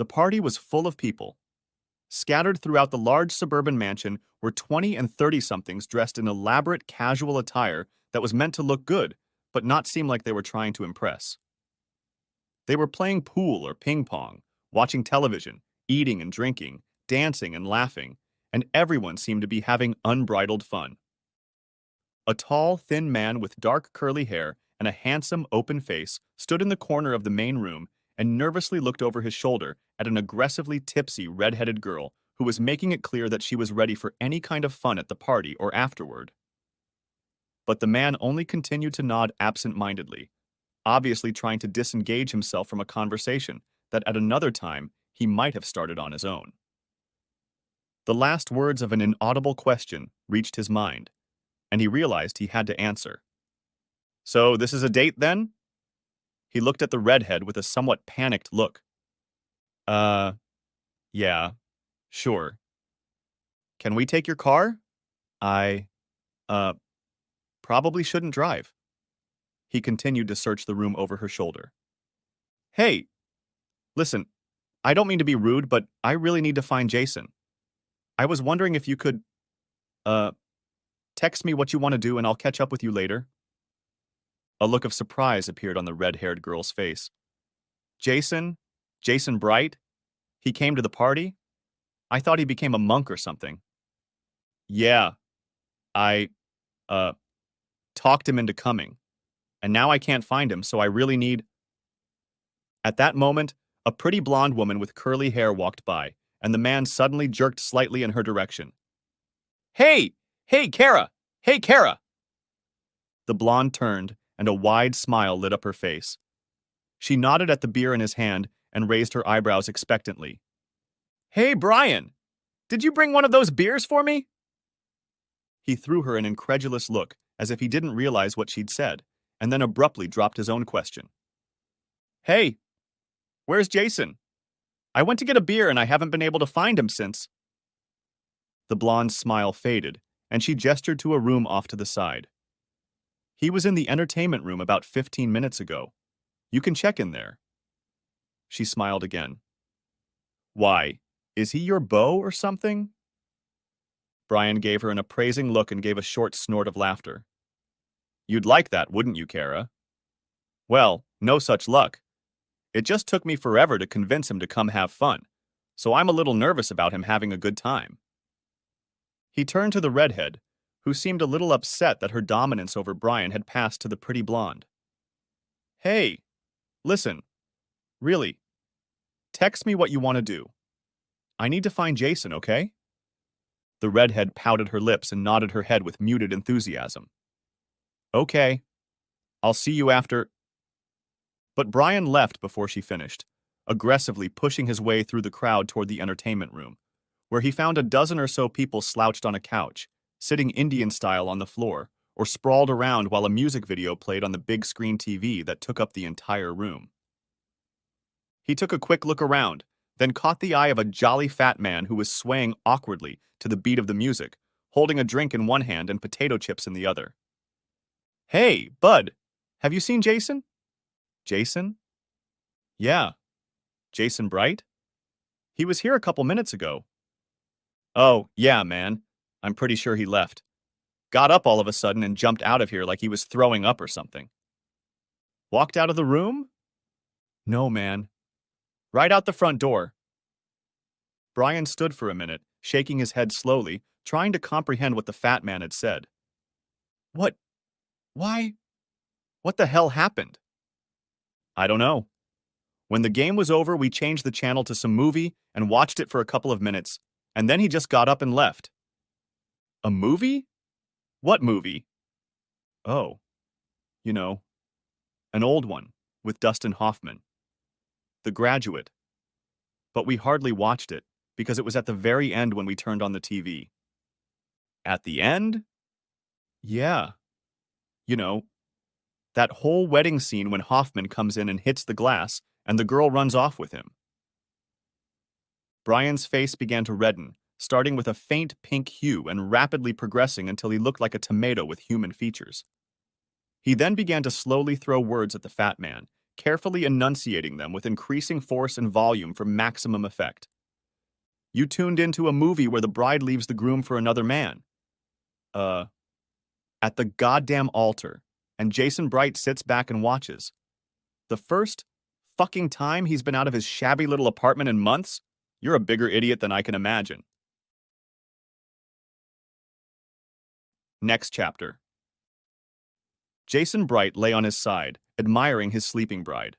The party was full of people. Scattered throughout the large suburban mansion were 20 and 30-somethings dressed in elaborate casual attire that was meant to look good, but not seem like they were trying to impress. They were playing pool or ping pong, watching television, eating and drinking, dancing and laughing, and everyone seemed to be having unbridled fun. A tall, thin man with dark curly hair and a handsome, open face stood in the corner of the main room and nervously looked over his shoulder at an aggressively tipsy, red-headed girl who was making it clear that she was ready for any kind of fun at the party or afterward. But the man only continued to nod absent-mindedly, obviously trying to disengage himself from a conversation that at another time he might have started on his own. The last words of an inaudible question reached his mind, and he realized he had to answer. "So this is a date, then?" He looked at the redhead with a somewhat panicked look. Uh, yeah, sure. Can we take your car? I, uh, probably shouldn't drive." He continued to search the room over her shoulder. "Hey, listen, I don't mean to be rude, but I really need to find Jason. I was wondering if you could, uh, text me what you want to do and I'll catch up with you later." A look of surprise appeared on the red-haired girl's face. "Jason? Jason Bright? He came to the party? I thought he became a monk or something." "Yeah, I, uh, talked him into coming. And now I can't find him, so I really need—" At that moment, a pretty blonde woman with curly hair walked by, and the man suddenly jerked slightly in her direction. "Hey! Hey, Kara! Hey, Kara!" The blonde turned, and a wide smile lit up her face. She nodded at the beer in his hand and raised her eyebrows expectantly. "Hey, Brian! Did you bring one of those beers for me?" He threw her an incredulous look, as if he didn't realize what she'd said, and then abruptly dropped his own question. "Hey, where's Jason? I went to get a beer and I haven't been able to find him since." The blonde's smile faded, and she gestured to a room off to the side. "He was in the entertainment room about 15 minutes ago. You can check in there." She smiled again. "Why, is he your beau or something?" Brian gave her an appraising look and gave a short snort of laughter. "You'd like that, wouldn't you, Kara? Well, no such luck. It just took me forever to convince him to come have fun, so I'm a little nervous about him having a good time." He turned to the redhead, who seemed a little upset that her dominance over Brian had passed to the pretty blonde. "Hey, listen, really, text me what you want to do. I need to find Jason, okay?" The redhead pouted her lips and nodded her head with muted enthusiasm. "Okay, I'll see you after—" But Brian left before she finished, aggressively pushing his way through the crowd toward the entertainment room, where he found a dozen or so people slouched on a couch, sitting Indian style on the floor, or sprawled around while a music video played on the big screen TV that took up the entire room. He took a quick look around, then caught the eye of a jolly fat man who was swaying awkwardly to the beat of the music, holding a drink in one hand and potato chips in the other. "Hey, bud, have you seen Jason?" "Jason?" "Yeah. Jason Bright? He was here a couple minutes ago." "Oh, yeah, man. I'm pretty sure he left. Got up all of a sudden and jumped out of here like he was throwing up or something." "Walked out of the room?" "No, man. Right out the front door." Brian stood for a minute, shaking his head slowly, trying to comprehend what the fat man had said. "What? Why? What the hell happened?" "I don't know. When the game was over, we changed the channel to some movie and watched it for a couple of minutes, and then he just got up and left." "A movie? What movie?" "Oh, you know, an old one, with Dustin Hoffman. The Graduate. But we hardly watched it, because it was at the very end when we turned on the TV." "At the end?" "Yeah. You know, that whole wedding scene when Hoffman comes in and hits the glass, and the girl runs off with him." Brian's face began to redden, starting with a faint pink hue and rapidly progressing until he looked like a tomato with human features. He then began to slowly throw words at the fat man, carefully enunciating them with increasing force and volume for maximum effect. You tuned into a movie where the bride leaves the groom for another man. Uh, at the goddamn altar, and Jason Bright sits back and watches. The first fucking time he's been out of his shabby little apartment in months? You're a bigger idiot than I can imagine. Next chapter. Jason Bright lay on his side, admiring his sleeping bride.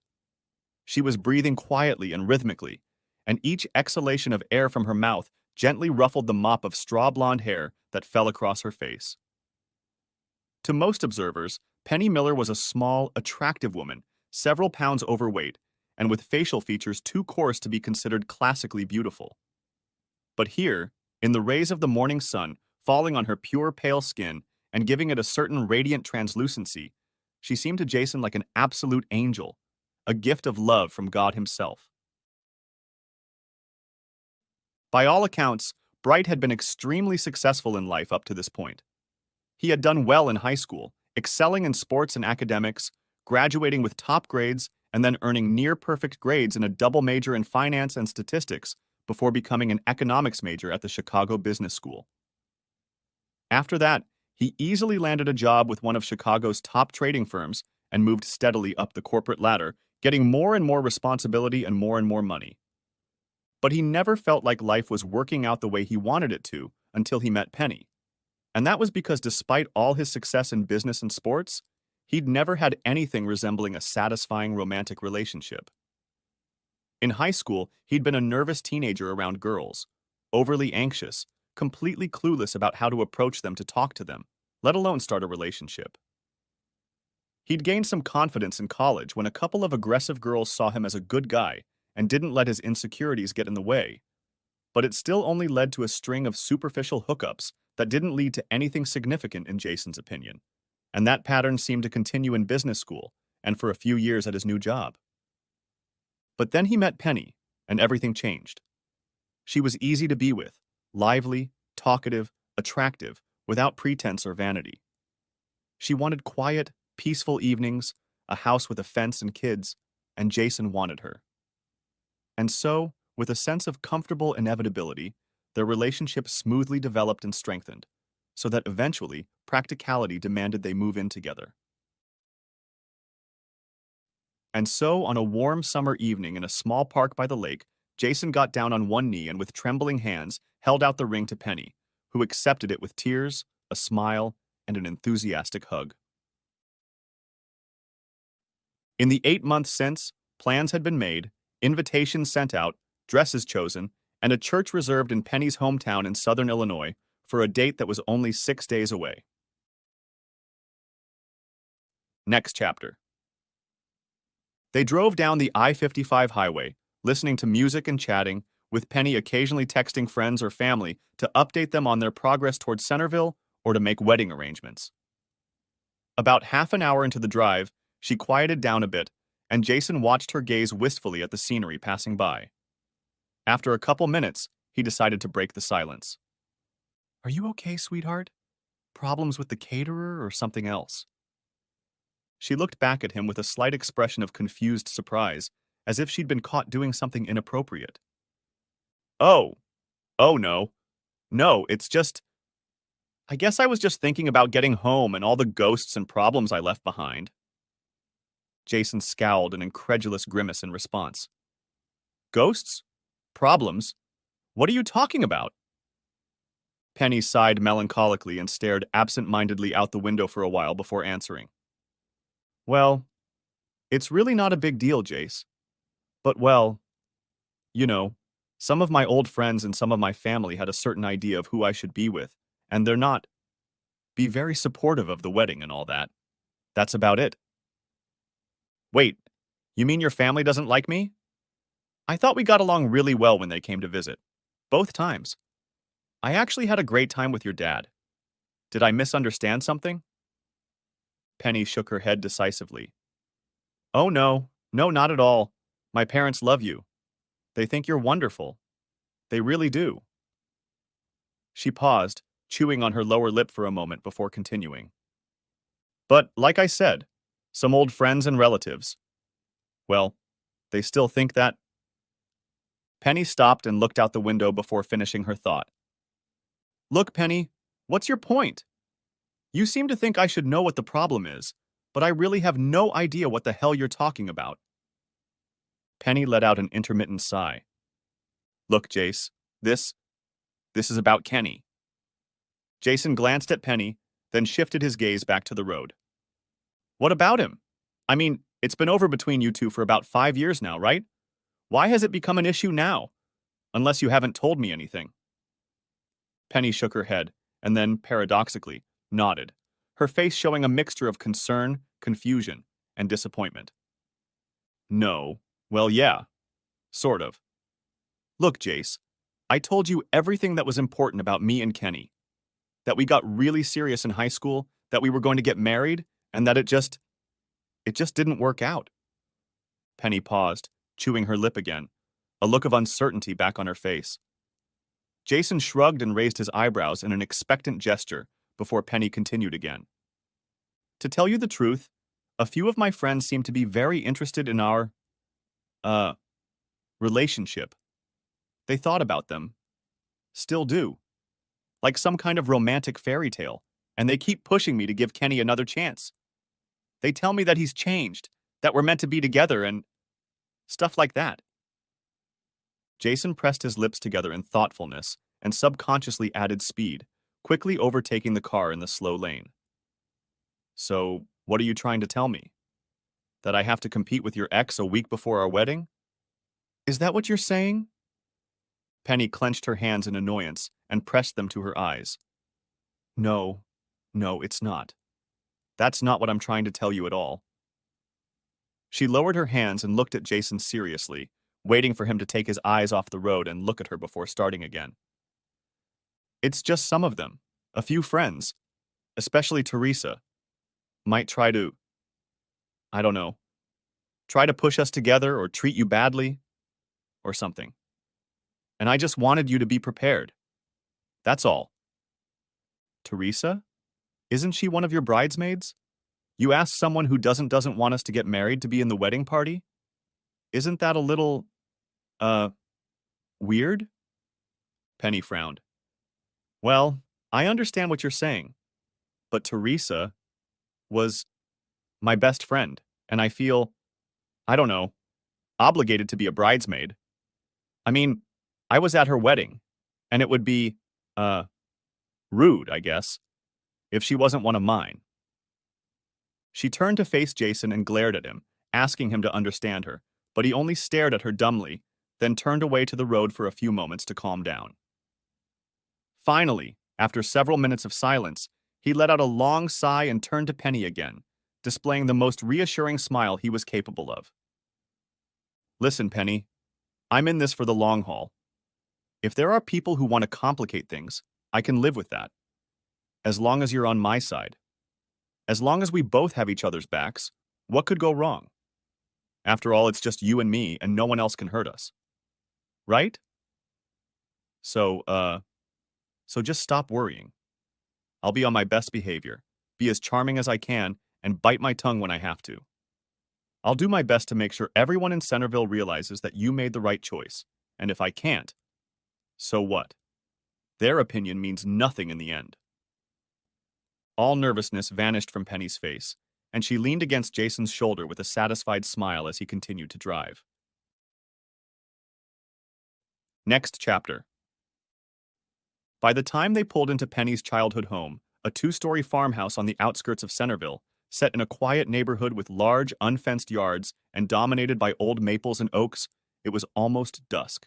She was breathing quietly and rhythmically, and each exhalation of air from her mouth gently ruffled the mop of straw blonde hair that fell across her face. To most observers, Penny Miller was a small, attractive woman, several pounds overweight, and with facial features too coarse to be considered classically beautiful. But here, in the rays of the morning sun falling on her pure pale skin and giving it a certain radiant translucency, she seemed to Jason like an absolute angel, a gift of love from God himself. By all accounts, Bright had been extremely successful in life up to this point. He had done well in high school, excelling in sports and academics, graduating with top grades, and then earning near-perfect grades in a double major in finance and statistics before becoming an economics major at the Chicago Business School. After that, he easily landed a job with one of Chicago's top trading firms and moved steadily up the corporate ladder, getting more and more responsibility and more money. But he never felt like life was working out the way he wanted it to until he met Penny. And that was because despite all his success in business and sports, he'd never had anything resembling a satisfying romantic relationship. In high school, he'd been a nervous teenager around girls, overly anxious, completely clueless about how to approach them to talk to them, let alone start a relationship. He'd gained some confidence in college when a couple of aggressive girls saw him as a good guy and didn't let his insecurities get in the way. But it still only led to a string of superficial hookups that didn't lead to anything significant in Jason's opinion. And that pattern seemed to continue in business school and for a few years at his new job. But then he met Penny, and everything changed. She was easy to be with, lively, talkative, attractive, without pretense or vanity. She wanted quiet, peaceful evenings, a house with a fence and kids, and Jason wanted her. And so, with a sense of comfortable inevitability, their relationship smoothly developed and strengthened, so that eventually practicality demanded they move in together. And so, on a warm summer evening in a small park by the lake, Jason got down on one knee and with trembling hands held out the ring to Penny, who accepted it with tears, a smile, and an enthusiastic hug. In the 8 months since, plans had been made, invitations sent out, dresses chosen, and a church reserved in Penny's hometown in southern Illinois for a date that was only 6 days away. Next chapter. They drove down the I-55 highway, listening to music and chatting, with Penny occasionally texting friends or family to update them on their progress towards Centerville or to make wedding arrangements. About half an hour into the drive, she quieted down a bit, and Jason watched her gaze wistfully at the scenery passing by. After a couple minutes, he decided to break the silence. "Are you okay, sweetheart? Problems with the caterer or something else?" She looked back at him with a slight expression of confused surprise, as if she'd been caught doing something inappropriate. Oh, oh no. No, it's just... I guess I was just thinking about getting home and all the ghosts and problems I left behind. Jason scowled an incredulous grimace in response. Ghosts? Problems? What are you talking about? Penny sighed melancholically and stared absent-mindedly out the window for a while before answering. Well, it's really not a big deal, Jace. But well, you know, some of my old friends and some of my family had a certain idea of who I should be with, and they're not. Be very supportive of the wedding and all that. That's about it. Wait, you mean your family doesn't like me? I thought we got along really well when they came to visit. Both times. I actually had a great time with your dad. Did I misunderstand something? Penny shook her head decisively. Oh no, no, not at all. My parents love you. They think you're wonderful. They really do. She paused, chewing on her lower lip for a moment before continuing. But, like I said, some old friends and relatives. Well, they still think that. Penny stopped and looked out the window before finishing her thought. Look, Penny, what's your point? You seem to think I should know what the problem is, but I really have no idea what the hell you're talking about. Penny let out an intermittent sigh. Look, Jace, this is about Kenny. Jason glanced at Penny, then shifted his gaze back to the road. What about him? I mean, it's been over between you two for about 5 years now, right? Why has it become an issue now? Unless you haven't told me anything. Penny shook her head, and then, paradoxically, nodded, her face showing a mixture of concern, confusion, and disappointment. No. Well, yeah. Sort of. Look, Jace, I told you everything that was important about me and Kenny. That we got really serious in high school, that we were going to get married, and that it just didn't work out. Penny paused, chewing her lip again, a look of uncertainty back on her face. Jason shrugged and raised his eyebrows in an expectant gesture before Penny continued again. To tell you the truth, a few of my friends seem to be very interested in our, relationship. They thought about them. Still do. Like some kind of romantic fairy tale, and they keep pushing me to give Kenny another chance. They tell me that he's changed, that we're meant to be together, and stuff like that. Jason pressed his lips together in thoughtfulness and subconsciously added speed, quickly overtaking the car in the slow lane. So, what are you trying to tell me? That I have to compete with your ex a week before our wedding? Is that what you're saying? Penny clenched her hands in annoyance and pressed them to her eyes. No, it's not. That's not what I'm trying to tell you at all. She lowered her hands and looked at Jason seriously, waiting for him to take his eyes off the road and look at her before starting again. It's just some of them, a few friends, especially Teresa, might try to, I don't know, try to push us together or treat you badly or something. And I just wanted you to be prepared. That's all. Teresa? Isn't she one of your bridesmaids? You asked someone who doesn't want us to get married to be in the wedding party? Isn't that a little, weird? Penny frowned. Well, I understand what you're saying, but Teresa was my best friend, and I feel, I don't know, obligated to be a bridesmaid. I mean, I was at her wedding, and it would be, rude, I guess, if she wasn't one of mine. She turned to face Jason and glared at him, asking him to understand her, but he only stared at her dumbly, then turned away to the road for a few moments to calm down. Finally, after several minutes of silence, he let out a long sigh and turned to Penny again, displaying the most reassuring smile he was capable of. Listen, Penny, I'm in this for the long haul. If there are people who want to complicate things, I can live with that. As long as you're on my side. As long as we both have each other's backs, what could go wrong? After all, it's just you and me, and no one else can hurt us. Right? So just stop worrying. I'll be on my best behavior, be as charming as I can, and bite my tongue when I have to. I'll do my best to make sure everyone in Centerville realizes that you made the right choice, and if I can't, so what? Their opinion means nothing in the end. All nervousness vanished from Penny's face, and she leaned against Jason's shoulder with a satisfied smile as he continued to drive. Next chapter. By the time they pulled into Penny's childhood home, a two-story farmhouse on the outskirts of Centerville, set in a quiet neighborhood with large, unfenced yards and dominated by old maples and oaks, it was almost dusk.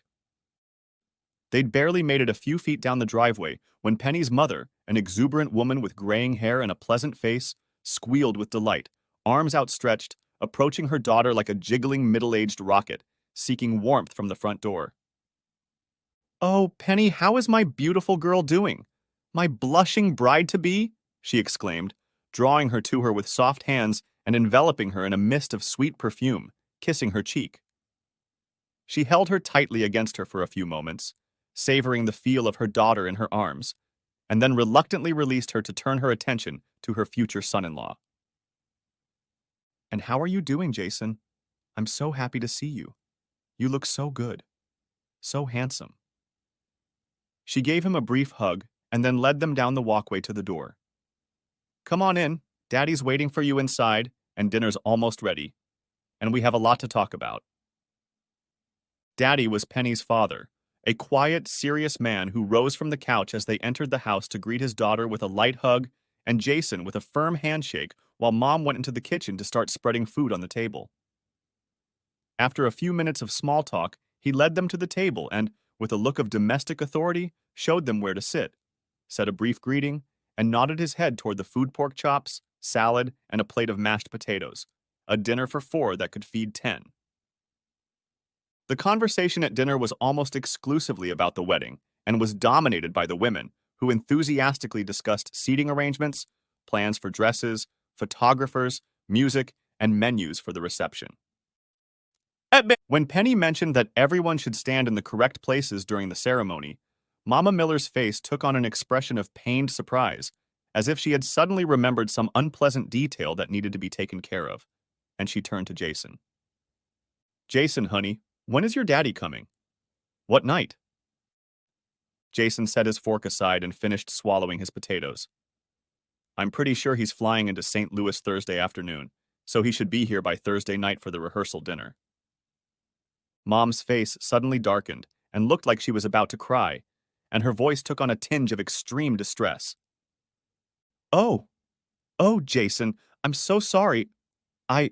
They'd barely made it a few feet down the driveway when Penny's mother, an exuberant woman with graying hair and a pleasant face, squealed with delight, arms outstretched, approaching her daughter like a jiggling middle-aged rocket, seeking warmth from the front door. "Oh, Penny, how is my beautiful girl doing? My blushing bride-to-be?" she exclaimed, drawing her to her with soft hands and enveloping her in a mist of sweet perfume, kissing her cheek. She held her tightly against her for a few moments, savoring the feel of her daughter in her arms, and then reluctantly released her to turn her attention to her future son-in-law. "And how are you doing, Jason? I'm so happy to see you. You look so good, so handsome. She gave him a brief hug and then led them down the walkway to the door. Come on in. Daddy's waiting for you inside, and dinner's almost ready, and we have a lot to talk about. Daddy was Penny's father, a quiet, serious man who rose from the couch as they entered the house to greet his daughter with a light hug and Jason with a firm handshake while Mom went into the kitchen to start spreading food on the table. After a few minutes of small talk, he led them to the table and, with a look of domestic authority, showed them where to sit, said a brief greeting, and nodded his head toward the food pork chops, salad, and a plate of mashed potatoes, a dinner for 4 that could feed 10. The conversation at dinner was almost exclusively about the wedding and was dominated by the women, who enthusiastically discussed seating arrangements, plans for dresses, photographers, music, and menus for the reception. When Penny mentioned that everyone should stand in the correct places during the ceremony, Mama Miller's face took on an expression of pained surprise, as if she had suddenly remembered some unpleasant detail that needed to be taken care of, and she turned to Jason. Jason, honey, when is your daddy coming? What night? Jason set his fork aside and finished swallowing his potatoes. I'm pretty sure he's flying into St. Louis Thursday afternoon, so he should be here by Thursday night for the rehearsal dinner. Mom's face suddenly darkened and looked like she was about to cry, and her voice took on a tinge of extreme distress. Oh, oh, Jason, I'm so sorry. I,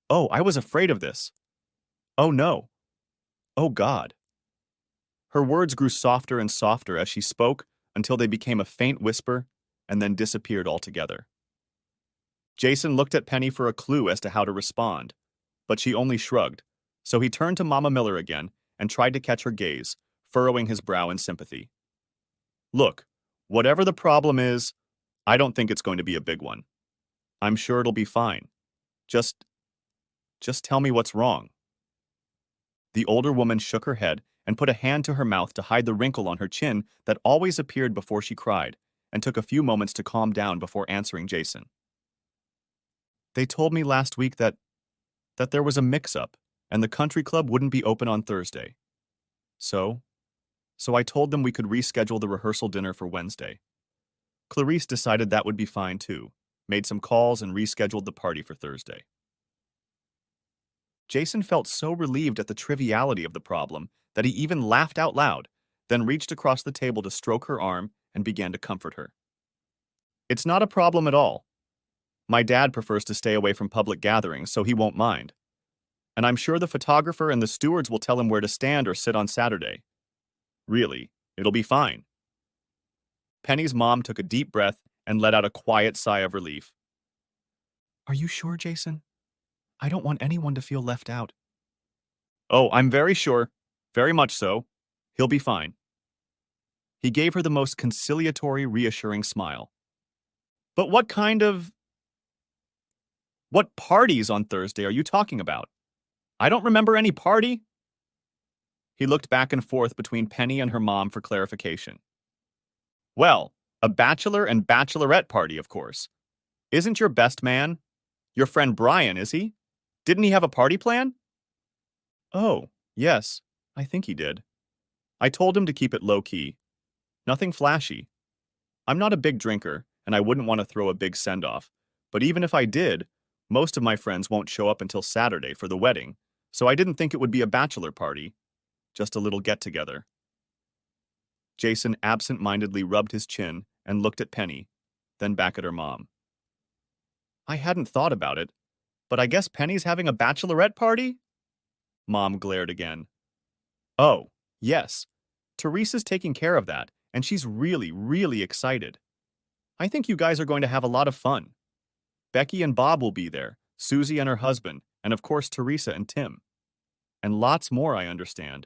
I was afraid of this. Oh no. Oh God. Her words grew softer and softer as she spoke until they became a faint whisper and then disappeared altogether. Jason looked at Penny for a clue as to how to respond, but she only shrugged, so he turned to Mama Miller again and tried to catch her gaze, furrowing his brow in sympathy. Look, whatever the problem is, I don't think it's going to be a big one. I'm sure it'll be fine. Just tell me what's wrong. The older woman shook her head and put a hand to her mouth to hide the wrinkle on her chin that always appeared before she cried, and took a few moments to calm down before answering Jason. They told me last week that there was a mix-up, and the country club wouldn't be open on Thursday. So I told them we could reschedule the rehearsal dinner for Wednesday. Clarice decided that would be fine too, made some calls and rescheduled the party for Thursday. Jason felt so relieved at the triviality of the problem that he even laughed out loud, then reached across the table to stroke her arm and began to comfort her. It's not a problem at all. My dad prefers to stay away from public gatherings, so he won't mind. And I'm sure the photographer and the stewards will tell him where to stand or sit on Saturday. Really, it'll be fine. Penny's mom took a deep breath and let out a quiet sigh of relief. Are you sure, Jason? I don't want anyone to feel left out. Oh, I'm very sure. Very much so. He'll be fine. He gave her the most conciliatory, reassuring smile. But what parties on Thursday are you talking about? I don't remember any party. He looked back and forth between Penny and her mom for clarification. Well, a bachelor and bachelorette party, of course. Isn't your best man? Your friend Brian, is he? Didn't he have a party plan? Oh, yes, I think he did. I told him to keep it low-key. Nothing flashy. I'm not a big drinker, and I wouldn't want to throw a big send-off. But even if I did, most of my friends won't show up until Saturday for the wedding, so I didn't think it would be a bachelor party. Just a little get-together. Jason absent-mindedly rubbed his chin and looked at Penny, then back at her mom. I hadn't thought about it, but I guess Penny's having a bachelorette party? Mom glared again. Oh, yes. Teresa's taking care of that, and she's really, really excited. I think you guys are going to have a lot of fun. Becky and Bob will be there, Susie and her husband, and of course Teresa and Tim. And lots more, I understand.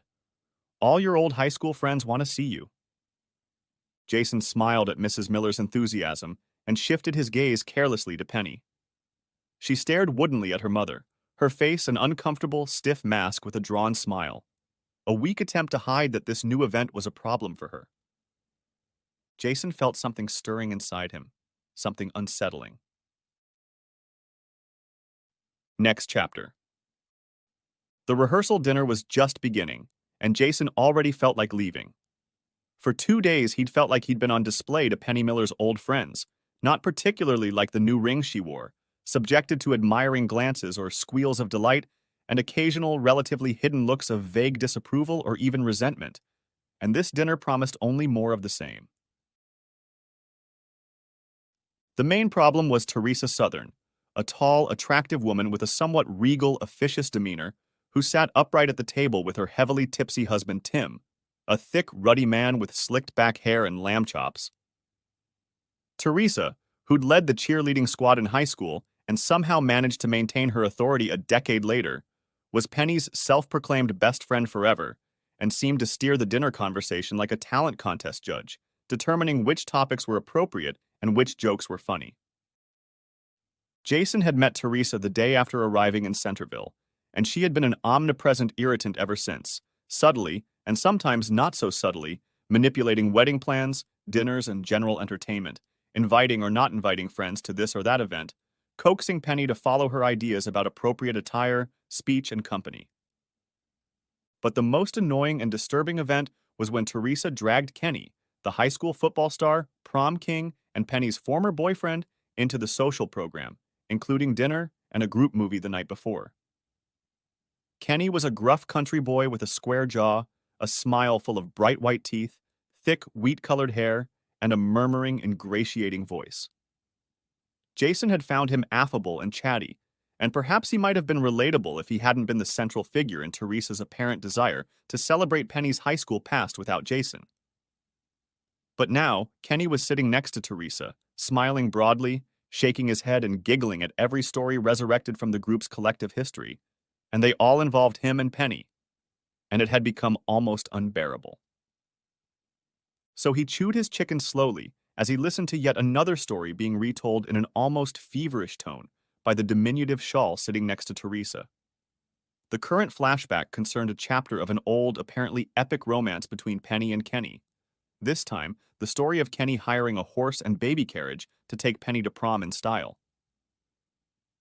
All your old high school friends want to see you. Jason smiled at Mrs. Miller's enthusiasm and shifted his gaze carelessly to Penny. She stared woodenly at her mother, her face an uncomfortable, stiff mask with a drawn smile, a weak attempt to hide that this new event was a problem for her. Jason felt something stirring inside him, something unsettling. Next chapter. The rehearsal dinner was just beginning, and Jason already felt like leaving. For 2 days, he'd felt like he'd been on display to Penny Miller's old friends, not particularly like the new ring she wore, subjected to admiring glances or squeals of delight, and occasional, relatively hidden looks of vague disapproval or even resentment. And this dinner promised only more of the same. The main problem was Teresa Southern, a tall, attractive woman with a somewhat regal, officious demeanor, who sat upright at the table with her heavily tipsy husband Tim, a thick, ruddy man with slicked back hair and lamb chops. Teresa, who'd led the cheerleading squad in high school and somehow managed to maintain her authority a decade later, was Penny's self-proclaimed best friend forever and seemed to steer the dinner conversation like a talent contest judge, determining which topics were appropriate and which jokes were funny. Jason had met Teresa the day after arriving in Centerville, and she had been an omnipresent irritant ever since, subtly, and sometimes not so subtly, manipulating wedding plans, dinners, and general entertainment, inviting or not inviting friends to this or that event, coaxing Penny to follow her ideas about appropriate attire, speech, and company. But the most annoying and disturbing event was when Teresa dragged Kenny, the high school football star, prom king, and Penny's former boyfriend, into the social program, including dinner and a group movie the night before. Kenny was a gruff country boy with a square jaw, a smile full of bright white teeth, thick, wheat-colored hair, and a murmuring, ingratiating voice. Jason had found him affable and chatty, and perhaps he might have been relatable if he hadn't been the central figure in Teresa's apparent desire to celebrate Penny's high school past without Jason. But now, Kenny was sitting next to Teresa, smiling broadly, shaking his head and giggling at every story resurrected from the group's collective history, and they all involved him and Penny, and it had become almost unbearable. So he chewed his chicken slowly as he listened to yet another story being retold in an almost feverish tone by the diminutive Shawl sitting next to Teresa. The current flashback concerned a chapter of an old, apparently epic romance between Penny and Kenny. This time, the story of Kenny hiring a horse and baby carriage to take Penny to prom in style.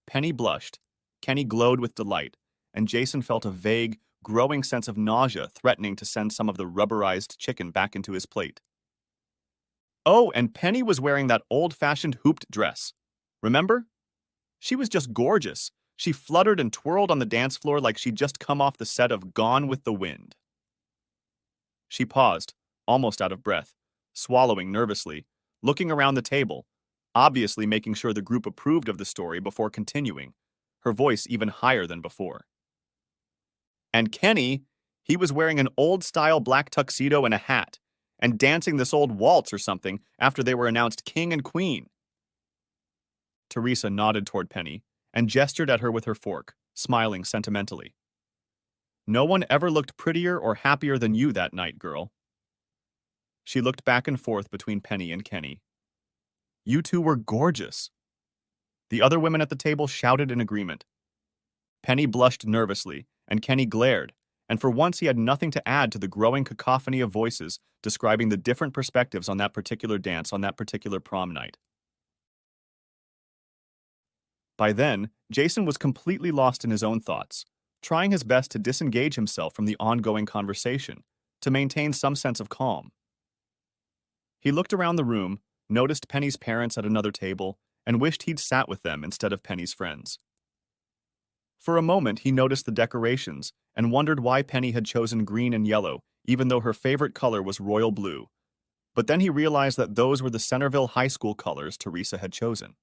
Penny blushed, Kenny glowed with delight, and Jason felt a vague, growing sense of nausea threatening to send some of the rubberized chicken back into his plate. Oh, and Penny was wearing that old-fashioned hooped dress. Remember? She was just gorgeous. She fluttered and twirled on the dance floor like she'd just come off the set of Gone with the Wind. She paused, almost out of breath, swallowing nervously, looking around the table, obviously making sure the group approved of the story before continuing, her voice even higher than before. And Kenny, he was wearing an old-style black tuxedo and a hat, and dancing this old waltz or something after they were announced king and queen. Teresa nodded toward Penny and gestured at her with her fork, smiling sentimentally. No one ever looked prettier or happier than you that night, girl. She looked back and forth between Penny and Kenny. You two were gorgeous. The other women at the table shouted in agreement. Penny blushed nervously, and Kenny glared, and for once he had nothing to add to the growing cacophony of voices describing the different perspectives on that particular dance on that particular prom night. By then, Jason was completely lost in his own thoughts, trying his best to disengage himself from the ongoing conversation, to maintain some sense of calm. He looked around the room, noticed Penny's parents at another table, and wished he'd sat with them instead of Penny's friends. For a moment, he noticed the decorations and wondered why Penny had chosen green and yellow, even though her favorite color was royal blue. But then he realized that those were the Centerville High School colors Teresa had chosen.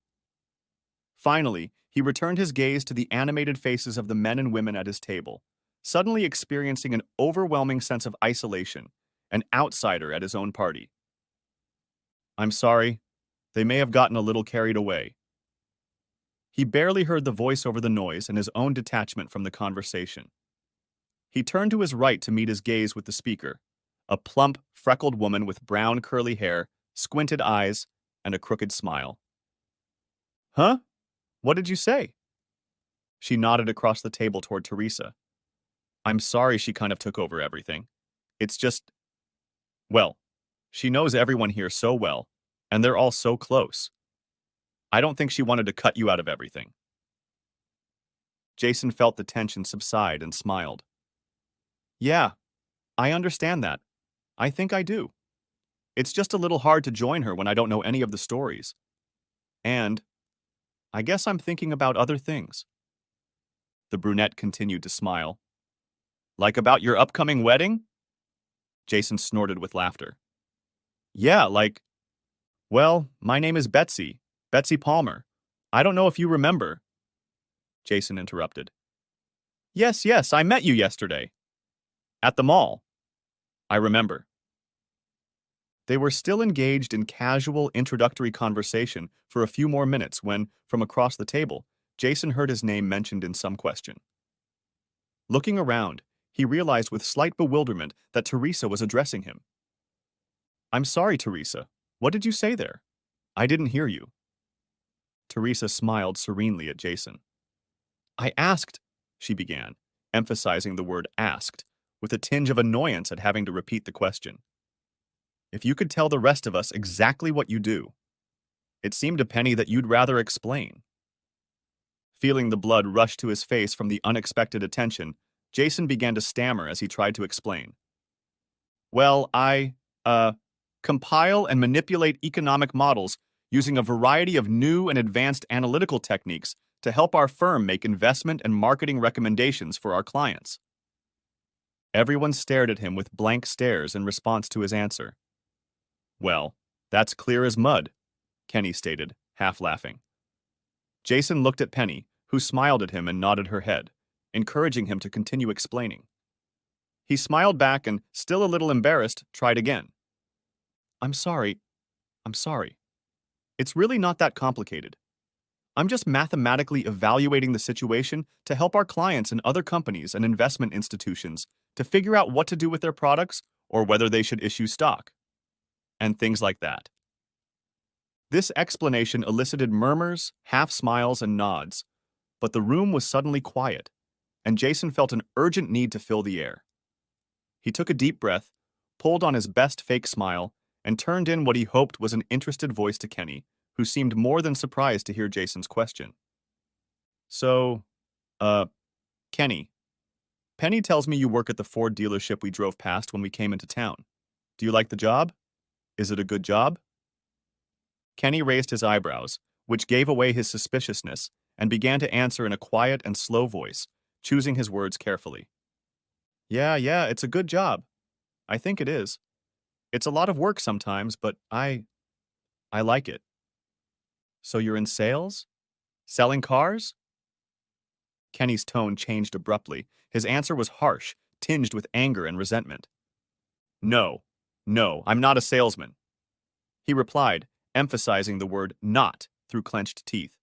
Finally, he returned his gaze to the animated faces of the men and women at his table, suddenly experiencing an overwhelming sense of isolation, an outsider at his own party. I'm sorry, they may have gotten a little carried away. He barely heard the voice over the noise and his own detachment from the conversation. He turned to his right to meet his gaze with the speaker, a plump, freckled woman with brown curly hair, squinted eyes, and a crooked smile. Huh? What did you say? She nodded across the table toward Teresa. I'm sorry she kind of took over everything. It's just, well, she knows everyone here so well, and they're all so close. I don't think she wanted to cut you out of everything. Jason felt the tension subside and smiled. Yeah, I understand that. I think I do. It's just a little hard to join her when I don't know any of the stories. And I guess I'm thinking about other things. The brunette continued to smile. Like about your upcoming wedding? Jason snorted with laughter. Yeah, well, my name is Betsy. Betsy Palmer. I don't know if you remember. Jason interrupted. Yes, yes, I met you yesterday. At the mall. I remember. They were still engaged in casual, introductory conversation for a few more minutes when, from across the table, Jason heard his name mentioned in some question. Looking around, he realized with slight bewilderment that Teresa was addressing him. I'm sorry, Teresa. What did you say there? I didn't hear you. Teresa smiled serenely at Jason. I asked, she began, emphasizing the word asked, with a tinge of annoyance at having to repeat the question. If you could tell the rest of us exactly what you do. It seemed to Penny that you'd rather explain. Feeling the blood rush to his face from the unexpected attention, Jason began to stammer as he tried to explain. Well, I, compile and manipulate economic models using a variety of new and advanced analytical techniques to help our firm make investment and marketing recommendations for our clients. Everyone stared at him with blank stares in response to his answer. Well, that's clear as mud, Kenny stated, half laughing. Jason looked at Penny, who smiled at him and nodded her head, encouraging him to continue explaining. He smiled back and, still a little embarrassed, tried again. I'm sorry. It's really not that complicated. I'm just mathematically evaluating the situation to help our clients and other companies and investment institutions to figure out what to do with their products or whether they should issue stock. And things like that. This explanation elicited murmurs, half smiles, and nods, but the room was suddenly quiet, and Jason felt an urgent need to fill the air. He took a deep breath, pulled on his best fake smile, and turned in what he hoped was an interested voice to Kenny, who seemed more than surprised to hear Jason's question. So, Kenny, Penny tells me you work at the Ford dealership we drove past when we came into town. Do you like the job? Is it a good job? Kenny raised his eyebrows, which gave away his suspiciousness, and began to answer in a quiet and slow voice, choosing his words carefully. Yeah, it's a good job. I think it is. It's a lot of work sometimes, but I like it. So you're in sales? Selling cars? Kenny's tone changed abruptly. His answer was harsh, tinged with anger and resentment. No, I'm not a salesman. He replied, emphasizing the word not through clenched teeth.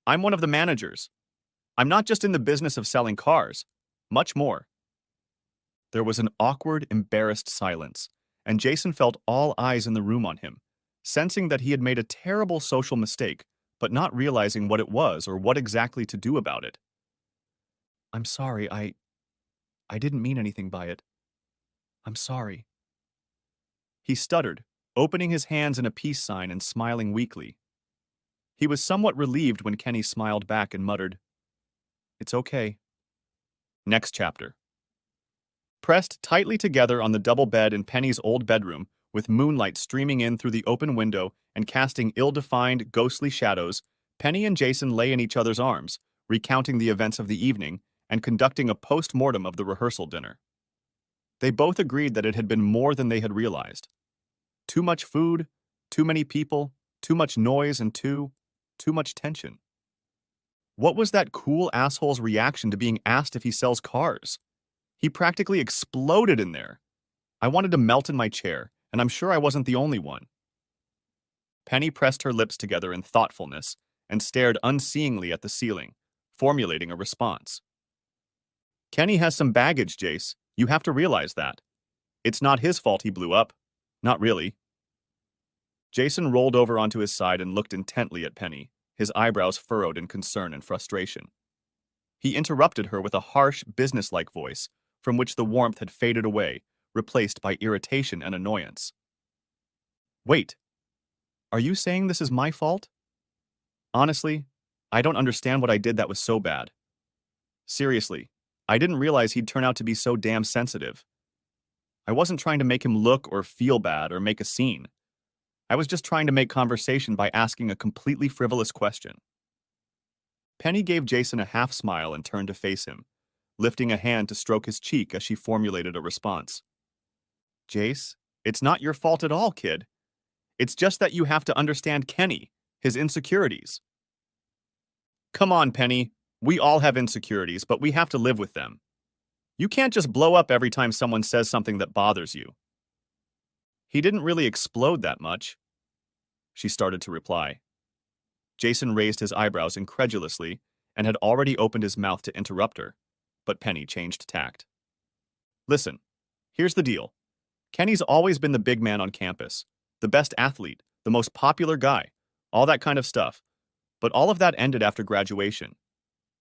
I'm one of the managers. I'm not just in the business of selling cars. Much more. There was an awkward, embarrassed silence, and Jason felt all eyes in the room on him, sensing that he had made a terrible social mistake, but not realizing what it was or what exactly to do about it. I'm sorry, I didn't mean anything by it. I'm sorry. He stuttered, opening his hands in a peace sign and smiling weakly. He was somewhat relieved when Kenny smiled back and muttered, It's okay. Next chapter. Pressed tightly together on the double bed in Penny's old bedroom, with moonlight streaming in through the open window and casting ill-defined, ghostly shadows, Penny and Jason lay in each other's arms, recounting the events of the evening and conducting a post-mortem of the rehearsal dinner. They both agreed that it had been more than they had realized. Too much food, too many people, too much noise, and too much tension. What was that cool asshole's reaction to being asked if he sells cars? He practically exploded in there. I wanted to melt in my chair, and I'm sure I wasn't the only one. Penny pressed her lips together in thoughtfulness and stared unseeingly at the ceiling, formulating a response. Kenny has some baggage, Jace. You have to realize that. It's not his fault he blew up. Not really. Jason rolled over onto his side and looked intently at Penny, his eyebrows furrowed in concern and frustration. He interrupted her with a harsh, businesslike voice, from which the warmth had faded away, replaced by irritation and annoyance. Wait, are you saying this is my fault? Honestly, I don't understand what I did that was so bad. Seriously, I didn't realize he'd turn out to be so damn sensitive. I wasn't trying to make him look or feel bad or make a scene. I was just trying to make conversation by asking a completely frivolous question. Penny gave Jason a half smile and turned to face him, lifting a hand to stroke his cheek as she formulated a response. Jace, it's not your fault at all, kid. It's just that you have to understand Kenny, his insecurities. Come on, Penny. We all have insecurities, but we have to live with them. You can't just blow up every time someone says something that bothers you. He didn't really explode that much, she started to reply. Jason raised his eyebrows incredulously and had already opened his mouth to interrupt her, but Penny changed tact. Listen, here's the deal. Kenny's always been the big man on campus, the best athlete, the most popular guy, all that kind of stuff. But all of that ended after graduation.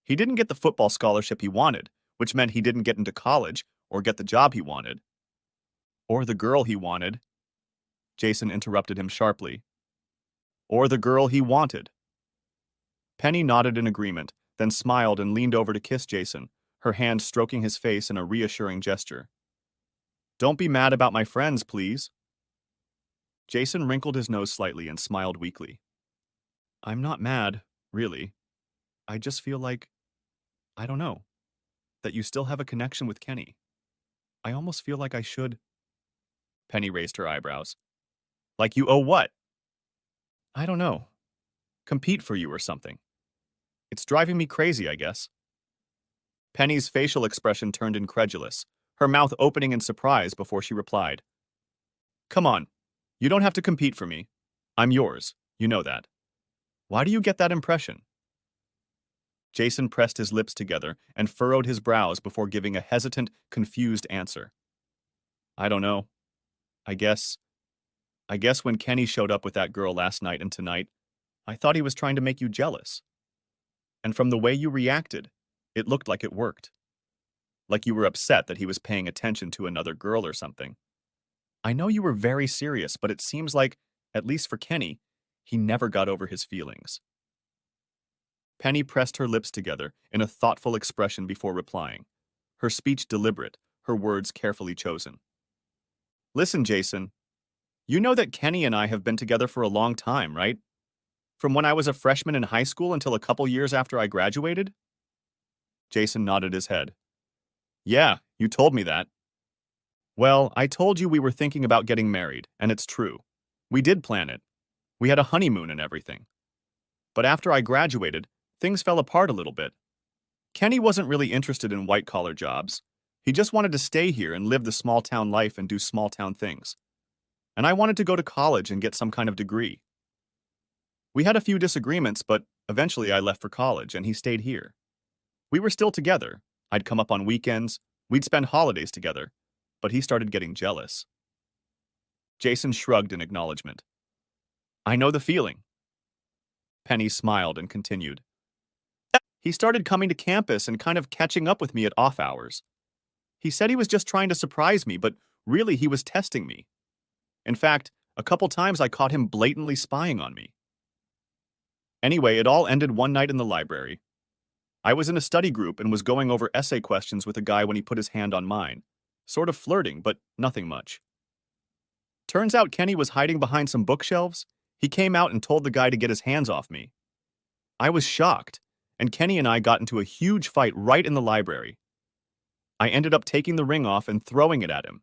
He didn't get the football scholarship he wanted, which meant he didn't get into college or get the job he wanted. Or the girl he wanted. Jason interrupted him sharply. Or the girl he wanted. Penny nodded in agreement, then smiled and leaned over to kiss Jason, her hand stroking his face in a reassuring gesture. Don't be mad about my friends, please. Jason wrinkled his nose slightly and smiled weakly. I'm not mad, really. I just feel like, I don't know, that you still have a connection with Kenny. I almost feel like I should. Penny raised her eyebrows. Like you owe what? I don't know. Compete for you or something. It's driving me crazy, I guess. Penny's facial expression turned incredulous, her mouth opening in surprise before she replied. Come on, you don't have to compete for me. I'm yours, you know that. Why do you get that impression? Jason pressed his lips together and furrowed his brows before giving a hesitant, confused answer. I don't know. I guess when Kenny showed up with that girl last night and tonight, I thought he was trying to make you jealous. And from the way you reacted, it looked like it worked. Like you were upset that he was paying attention to another girl or something. I know you were very serious, but it seems like, at least for Kenny, he never got over his feelings. Penny pressed her lips together in a thoughtful expression before replying, her speech deliberate, her words carefully chosen. Listen, Jason, you know that Kenny and I have been together for a long time, right? From when I was a freshman in high school until a couple years after I graduated? Jason nodded his head. Yeah, you told me that. Well, I told you we were thinking about getting married, and it's true. We did plan it. We had a honeymoon and everything. But after I graduated, things fell apart a little bit. Kenny wasn't really interested in white-collar jobs. He just wanted to stay here and live the small-town life and do small-town things. And I wanted to go to college and get some kind of degree. We had a few disagreements, but eventually I left for college and he stayed here. We were still together. I'd come up on weekends, we'd spend holidays together, but he started getting jealous. Jason shrugged in acknowledgement. I know the feeling. Penny smiled and continued. He started coming to campus and kind of catching up with me at off hours. He said he was just trying to surprise me, but really he was testing me. In fact, a couple times I caught him blatantly spying on me. Anyway, it all ended one night in the library. I was in a study group and was going over essay questions with a guy when he put his hand on mine. Sort of flirting, but nothing much. Turns out Kenny was hiding behind some bookshelves. He came out and told the guy to get his hands off me. I was shocked, and Kenny and I got into a huge fight right in the library. I ended up taking the ring off and throwing it at him.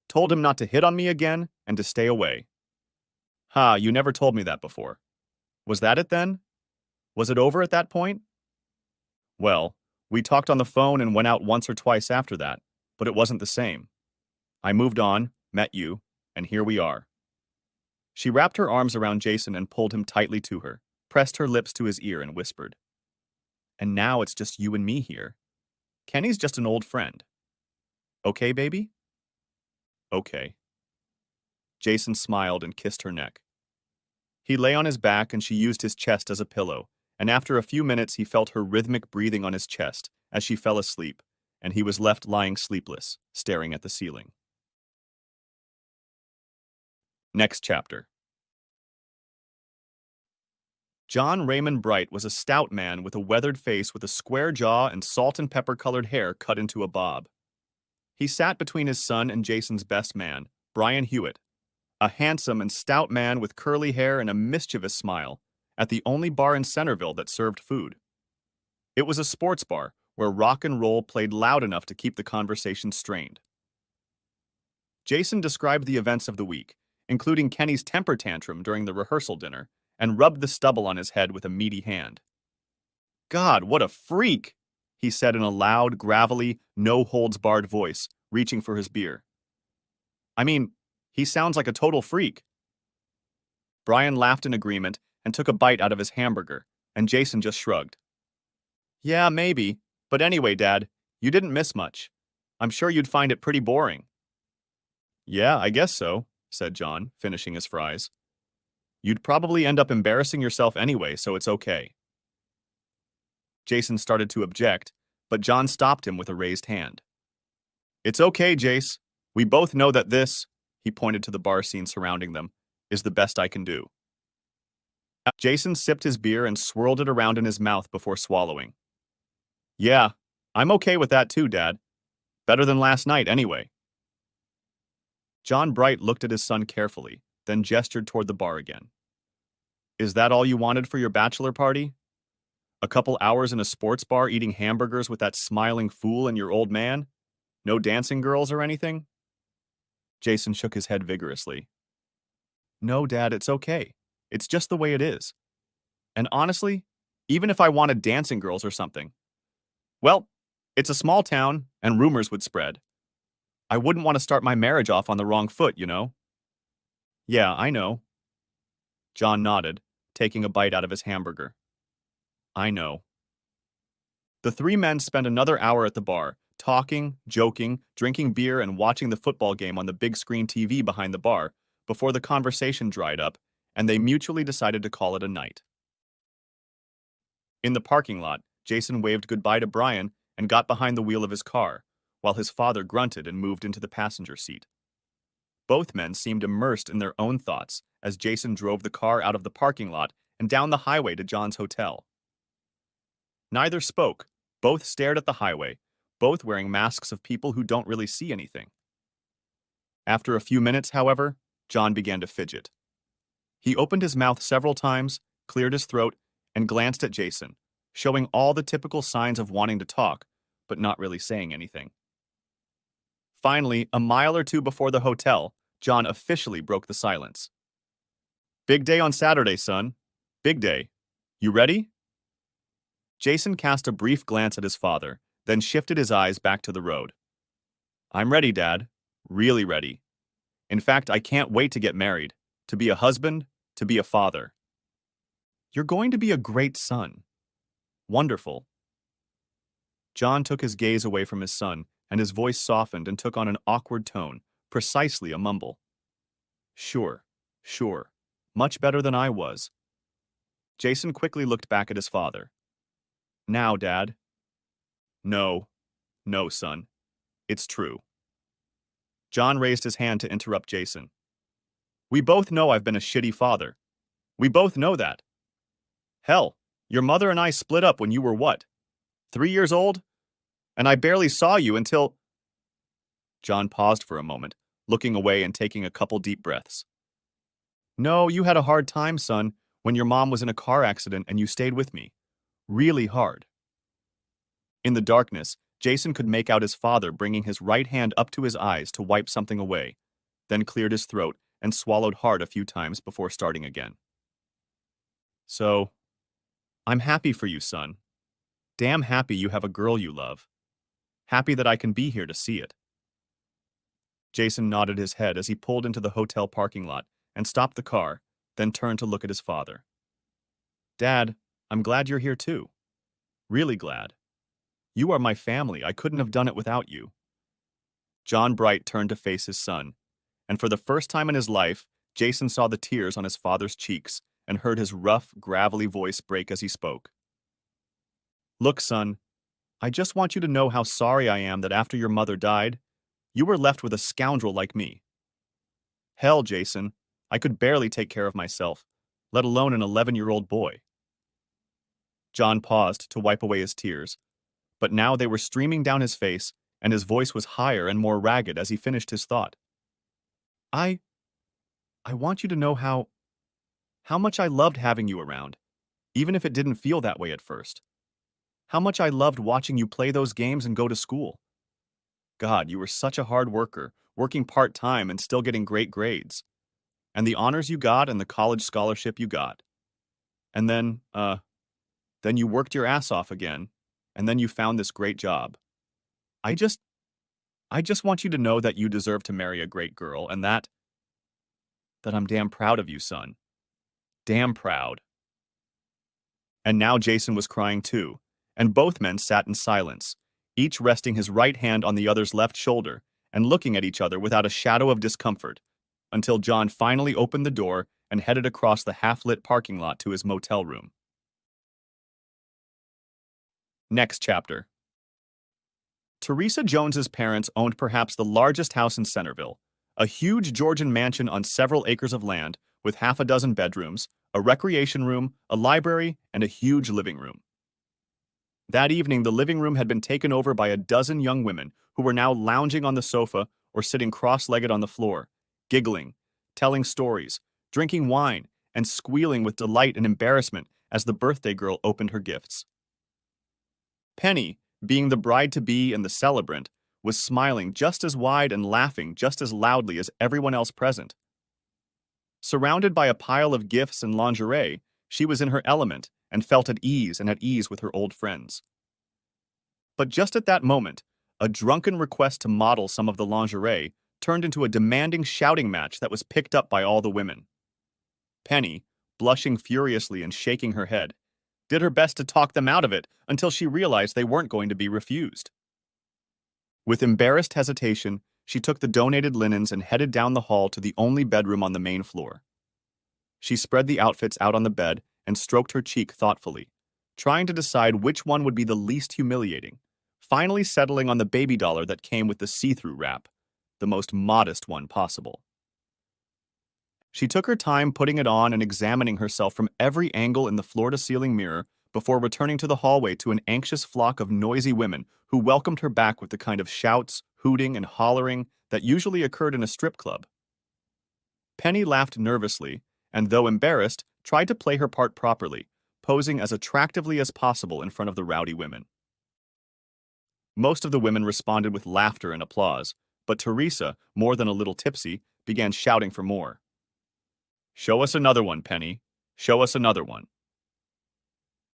Told him not to hit on me again and to stay away. Ha, you never told me that before. Was that it then? Was it over at that point? Well, we talked on the phone and went out once or twice after that, but it wasn't the same. I moved on, met you, and here we are. She wrapped her arms around Jason and pulled him tightly to her, pressed her lips to his ear and whispered. And now it's just you and me here. Kenny's just an old friend. Okay, baby? Okay. Jason smiled and kissed her neck. He lay on his back and she used his chest as a pillow, and after a few minutes he felt her rhythmic breathing on his chest as she fell asleep, and he was left lying sleepless, staring at the ceiling. Next chapter. John Raymond Bright was a stout man with a weathered face with a square jaw and salt and pepper colored hair cut into a bob. He sat between his son and Jason's best man, Brian Hewitt, a handsome and stout man with curly hair and a mischievous smile, at the only bar in Centerville that served food. It was a sports bar where rock and roll played loud enough to keep the conversation strained. Jason described the events of the week, including Kenny's temper tantrum during the rehearsal dinner, and rubbed the stubble on his head with a meaty hand. "God, what a freak!" he said in a loud, gravelly, no-holds-barred voice, reaching for his beer. "I mean, he sounds like a total freak." Brian laughed in agreement and took a bite out of his hamburger, and Jason just shrugged. "Yeah, maybe. But anyway, Dad, you didn't miss much. I'm sure you'd find it pretty boring." "Yeah, I guess so," said John, finishing his fries. "You'd probably end up embarrassing yourself anyway, so it's okay." Jason started to object, but John stopped him with a raised hand. "It's okay, Jace. We both know that this," he pointed to the bar scene surrounding them, "is the best I can do." Jason sipped his beer and swirled it around in his mouth before swallowing. "Yeah, I'm okay with that too, Dad. Better than last night, anyway." John Bright looked at his son carefully, then gestured toward the bar again. "Is that all you wanted for your bachelor party? A couple hours in a sports bar eating hamburgers with that smiling fool and your old man? No dancing girls or anything?" Jason shook his head vigorously. "No, Dad, it's okay. It's just the way it is. And honestly, even if I wanted dancing girls or something, well, it's a small town, and rumors would spread. I wouldn't want to start my marriage off on the wrong foot, you know?" "Yeah, I know." John nodded, taking a bite out of his hamburger. "I know." The three men spent another hour at the bar, talking, joking, drinking beer, and watching the football game on the big screen TV behind the bar, before the conversation dried up, and they mutually decided to call it a night. In the parking lot, Jason waved goodbye to Brian and got behind the wheel of his car, while his father grunted and moved into the passenger seat. Both men seemed immersed in their own thoughts as Jason drove the car out of the parking lot and down the highway to John's hotel. Neither spoke. Both stared at the highway, both wearing masks of people who don't really see anything. After a few minutes, however, John began to fidget. He opened his mouth several times, cleared his throat, and glanced at Jason, showing all the typical signs of wanting to talk, but not really saying anything. Finally, a mile or two before the hotel, John officially broke the silence. "Big day on Saturday, son. Big day. You ready?" Jason cast a brief glance at his father, then shifted his eyes back to the road. "I'm ready, Dad. Really ready. In fact, I can't wait to get married, to be a husband, to be a father." "You're going to be a great son." "Wonderful." John took his gaze away from his son, and his voice softened and took on an awkward tone, precisely a mumble. "Sure, sure. Much better than I was." Jason quickly looked back at his father. "Now, Dad." "No, no, son. It's true." John raised his hand to interrupt Jason. "We both know I've been a shitty father. We both know that. Hell, your mother and I split up when you were what? 3 years old? And I barely saw you until—" John paused for a moment, looking away and taking a couple deep breaths. "No, you had a hard time, son, when your mom was in a car accident and you stayed with me. Really hard." In the darkness, Jason could make out his father bringing his right hand up to his eyes to wipe something away, then cleared his throat and swallowed hard a few times before starting again. "So, I'm happy for you, son. Damn happy you have a girl you love. Happy that I can be here to see it." Jason nodded his head as he pulled into the hotel parking lot and stopped the car, then turned to look at his father. "Dad, I'm glad you're here too. Really glad. You are my family. I couldn't have done it without you." John Bright turned to face his son, and for the first time in his life, Jason saw the tears on his father's cheeks and heard his rough, gravelly voice break as he spoke. "Look, son, I just want you to know how sorry I am that after your mother died, you were left with a scoundrel like me. Hell, Jason, I could barely take care of myself, let alone an 11-year-old boy. John paused to wipe away his tears, but now they were streaming down his face, and his voice was higher and more ragged as he finished his thought. I I want you to know how much I loved having you around, even if it didn't feel that way at first. How much I loved watching you play those games and go to school. God, you were such a hard worker, working part-time and still getting great grades. And the honors you got and the college scholarship you got. And then you worked your ass off again, and then you found this great job. I just I just want you to know that you deserve to marry a great girl and that I'm damn proud of you, son. Damn proud. And now Jason was crying too, and both men sat in silence, each resting his right hand on the other's left shoulder and looking at each other without a shadow of discomfort, until John finally opened the door and headed across the half-lit parking lot to his motel room. Next chapter. Teresa Jones's parents owned perhaps the largest house in Centerville, a huge Georgian mansion on several acres of land with half a dozen bedrooms, a recreation room, a library, and a huge living room. That evening, the living room had been taken over by a dozen young women who were now lounging on the sofa or sitting cross-legged on the floor, giggling, telling stories, drinking wine, and squealing with delight and embarrassment as the birthday girl opened her gifts. Penny, being the bride-to-be and the celebrant, was smiling just as wide and laughing just as loudly as everyone else present. Surrounded by a pile of gifts and lingerie, she was in her element and felt at ease with her old friends. But just at that moment, a drunken request to model some of the lingerie turned into a demanding shouting match that was picked up by all the women. Penny, blushing furiously and shaking her head, did her best to talk them out of it until she realized they weren't going to be refused. With embarrassed hesitation, she took the donated linens and headed down the hall to the only bedroom on the main floor. She spread the outfits out on the bed and stroked her cheek thoughtfully, trying to decide which one would be the least humiliating, finally settling on the baby dollar that came with the see-through wrap, the most modest one possible. She took her time putting it on and examining herself from every angle in the floor-to-ceiling mirror before returning to the hallway to an anxious flock of noisy women who welcomed her back with the kind of shouts, hooting, and hollering that usually occurred in a strip club. Penny laughed nervously, and though embarrassed, tried to play her part properly, posing as attractively as possible in front of the rowdy women. Most of the women responded with laughter and applause, but Teresa, more than a little tipsy, began shouting for more. "Show us another one, Penny. Show us another one."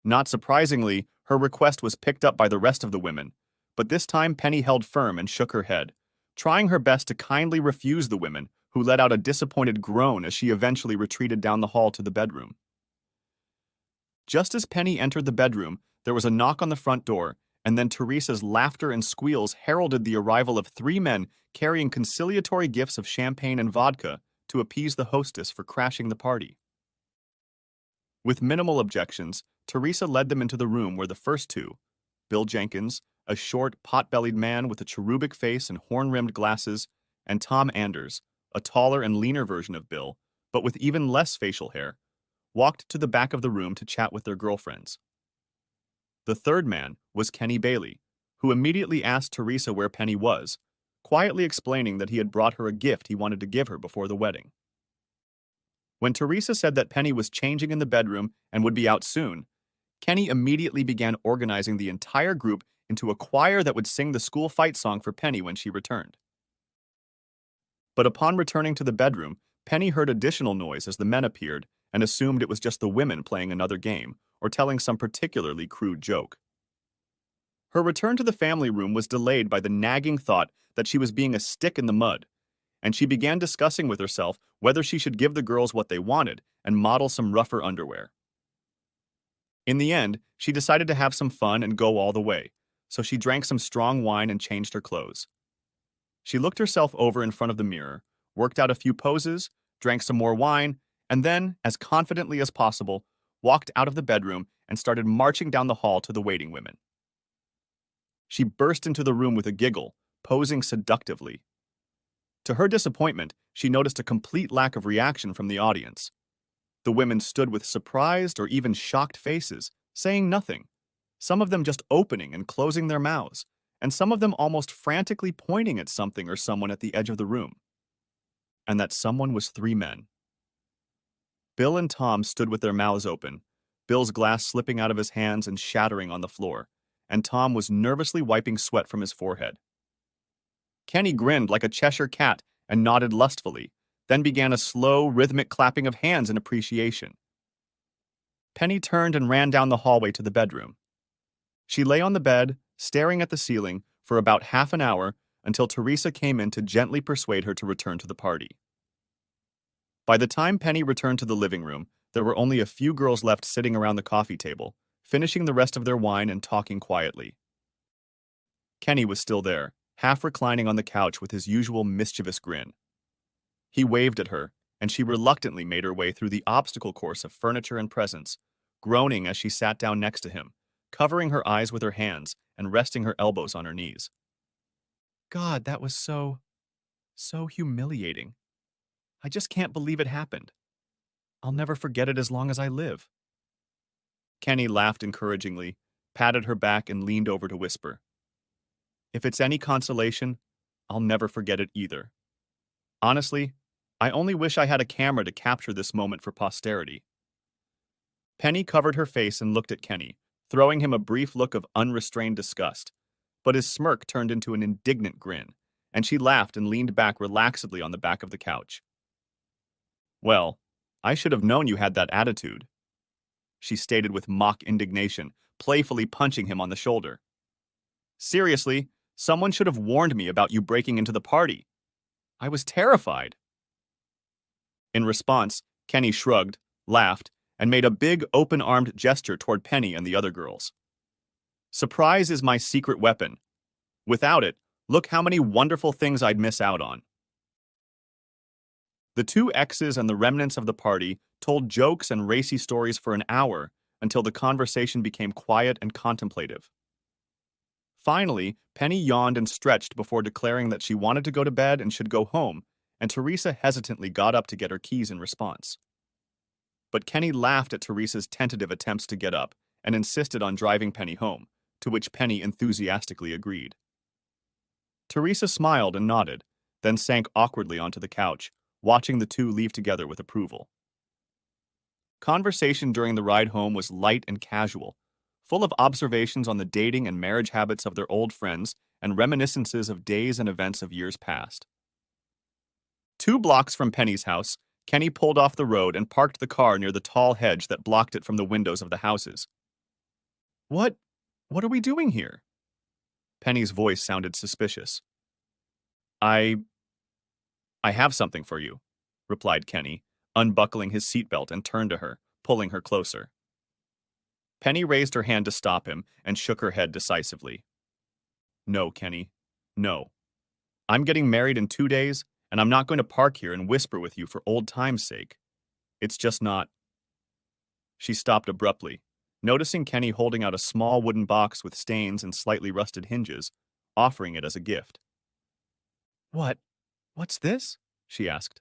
Not surprisingly, her request was picked up by the rest of the women, but this time Penny held firm and shook her head, trying her best to kindly refuse the women, who let out a disappointed groan as she eventually retreated down the hall to the bedroom. Just as Penny entered the bedroom, there was a knock on the front door, and then Teresa's laughter and squeals heralded the arrival of 3 men carrying conciliatory gifts of champagne and vodka to appease the hostess for crashing the party. With minimal objections, Teresa led them into the room where the first two, Bill Jenkins, a short, pot-bellied man with a cherubic face and horn-rimmed glasses, and Tom Anders, a taller and leaner version of Bill, but with even less facial hair, walked to the back of the room to chat with their girlfriends. The third man was Kenny Bailey, who immediately asked Teresa where Penny was, quietly explaining that he had brought her a gift he wanted to give her before the wedding. When Teresa said that Penny was changing in the bedroom and would be out soon, Kenny immediately began organizing the entire group into a choir that would sing the school fight song for Penny when she returned. But upon returning to the bedroom, Penny heard additional noise as the men appeared and assumed it was just the women playing another game or telling some particularly crude joke. Her return to the family room was delayed by the nagging thought that she was being a stick in the mud, and she began discussing with herself whether she should give the girls what they wanted and model some rougher underwear. In the end, she decided to have some fun and go all the way, so she drank some strong wine and changed her clothes. She looked herself over in front of the mirror, worked out a few poses, drank some more wine, and then, as confidently as possible, walked out of the bedroom and started marching down the hall to the waiting women. She burst into the room with a giggle, posing seductively. To her disappointment, she noticed a complete lack of reaction from the audience. The women stood with surprised or even shocked faces, saying nothing, some of them just opening and closing their mouths, and some of them almost frantically pointing at something or someone at the edge of the room. And that someone was three men. Bill and Tom stood with their mouths open, Bill's glass slipping out of his hands and shattering on the floor, and Tom was nervously wiping sweat from his forehead. Kenny grinned like a Cheshire cat and nodded lustfully, then began a slow, rhythmic clapping of hands in appreciation. Penny turned and ran down the hallway to the bedroom. She lay on the bed, staring at the ceiling, for about half an hour until Teresa came in to gently persuade her to return to the party. By the time Penny returned to the living room, there were only a few girls left sitting around the coffee table, finishing the rest of their wine and talking quietly. Kenny was still there, half reclining on the couch with his usual mischievous grin. He waved at her, and she reluctantly made her way through the obstacle course of furniture and presents, groaning as she sat down next to him, covering her eyes with her hands and resting her elbows on her knees. God, that was so humiliating. I just can't believe it happened. I'll never forget it as long as I live. Kenny laughed encouragingly, patted her back, and leaned over to whisper, If it's any consolation, I'll never forget it either. Honestly, I only wish I had a camera to capture this moment for posterity. Penny covered her face and looked at Kenny, throwing him a brief look of unrestrained disgust, but his smirk turned into an indignant grin, and she laughed and leaned back relaxedly on the back of the couch. Well, I should have known you had that attitude, she stated with mock indignation, playfully punching him on the shoulder. Seriously, someone should have warned me about you breaking into the party. I was terrified. In response, Kenny shrugged, laughed, and made a big open-armed gesture toward Penny and the other girls. Surprise is my secret weapon. Without it, look how many wonderful things I'd miss out on. The two exes and the remnants of the party told jokes and racy stories for an hour until the conversation became quiet and contemplative. Finally, Penny yawned and stretched before declaring that she wanted to go to bed and should go home, and Teresa hesitantly got up to get her keys in response. But Kenny laughed at Teresa's tentative attempts to get up and insisted on driving Penny home, to which Penny enthusiastically agreed. Teresa smiled and nodded, then sank awkwardly onto the couch, watching the two leave together with approval. Conversation during the ride home was light and casual, full of observations on the dating and marriage habits of their old friends and reminiscences of days and events of years past. 2 blocks from Penny's house, Kenny pulled off the road and parked the car near the tall hedge that blocked it from the windows of the houses. What are we doing here? Penny's voice sounded suspicious. I have something for you, replied Kenny, unbuckling his seatbelt and turned to her, pulling her closer. Penny raised her hand to stop him and shook her head decisively. No, Kenny, no. I'm getting married in 2 days, and I'm not going to park here and whisper with you for old time's sake. It's just not. She stopped abruptly, noticing Kenny holding out a small wooden box with stains and slightly rusted hinges, offering it as a gift. What's this? She asked.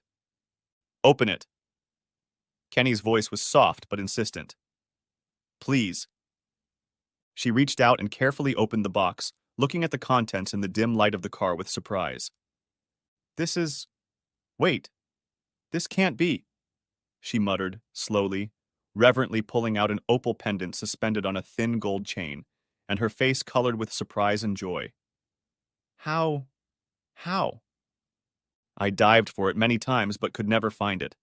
Open it. Kenny's voice was soft but insistent. Please. She reached out and carefully opened the box, looking at the contents in the dim light of the car with surprise. Wait, this can't be, she muttered, slowly, reverently pulling out an opal pendant suspended on a thin gold chain, and her face colored with surprise and joy. How? I dived for it many times but could never find it.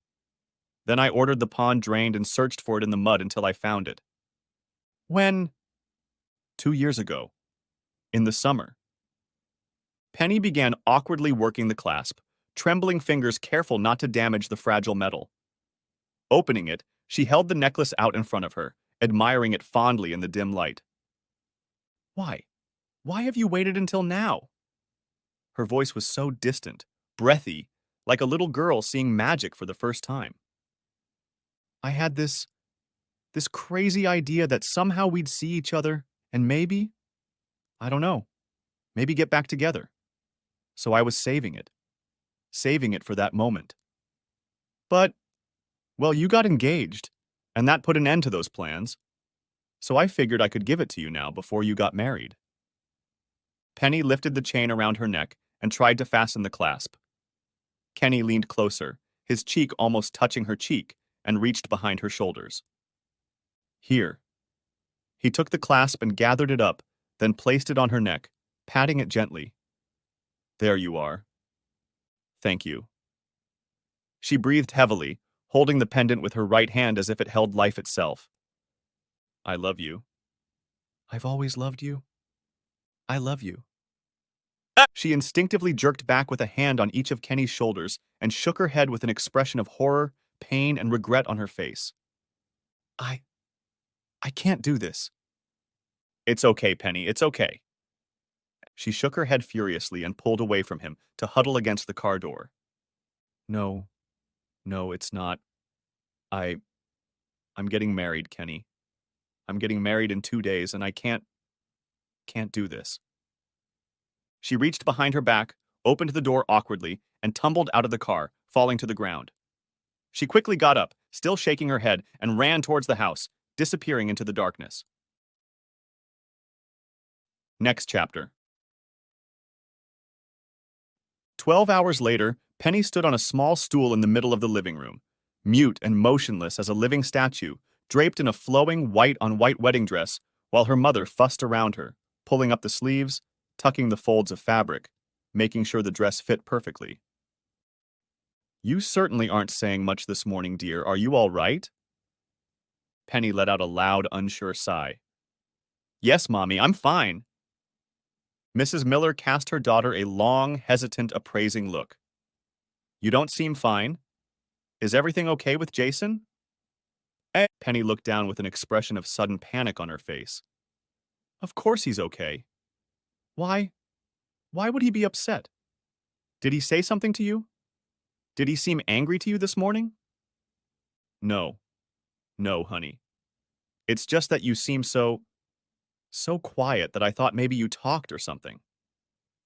Then I ordered the pond drained and searched for it in the mud until I found it. When? 2 years ago. In the summer. Penny began awkwardly working the clasp, trembling fingers careful not to damage the fragile metal. Opening it, she held the necklace out in front of her, admiring it fondly in the dim light. Why? Why have you waited until now? Her voice was so distant, breathy, like a little girl seeing magic for the first time. I had this crazy idea that somehow we'd see each other and maybe, I don't know, maybe get back together. So I was saving it for that moment. But, well, you got engaged, and that put an end to those plans. So I figured I could give it to you now before you got married. Penny lifted the chain around her neck and tried to fasten the clasp. Kenny leaned closer, his cheek almost touching her cheek, and reached behind her shoulders. Here. He took the clasp and gathered it up, then placed it on her neck, patting it gently. There you are. Thank you. She breathed heavily, holding the pendant with her right hand as if it held life itself. I love you. I've always loved you. I love you. She instinctively jerked back with a hand on each of Kenny's shoulders and shook her head with an expression of horror, pain, and regret on her face. I can't do this. It's okay, Penny, it's okay. She shook her head furiously and pulled away from him to huddle against the car door. No, it's not. I'm getting married, Kenny. I'm getting married in 2 days, and I can't do this. She reached behind her back, opened the door awkwardly, and tumbled out of the car, falling to the ground. She quickly got up, still shaking her head, and ran towards the house, disappearing into the darkness. Next chapter. 12 hours later, Penny stood on a small stool in the middle of the living room, mute and motionless as a living statue, draped in a flowing white-on-white wedding dress, while her mother fussed around her, pulling up the sleeves, tucking the folds of fabric, making sure the dress fit perfectly. You certainly aren't saying much this morning, dear. Are you all right? Penny let out a loud, unsure sigh. Yes, Mommy, I'm fine. Mrs. Miller cast her daughter a long, hesitant, appraising look. You don't seem fine. Is everything okay with Jason? Penny looked down with an expression of sudden panic on her face. Of course he's okay. Why? Why would he be upset? Did he say something to you? Did he seem angry to you this morning? No, honey. It's just that you seem so quiet that I thought maybe you talked or something.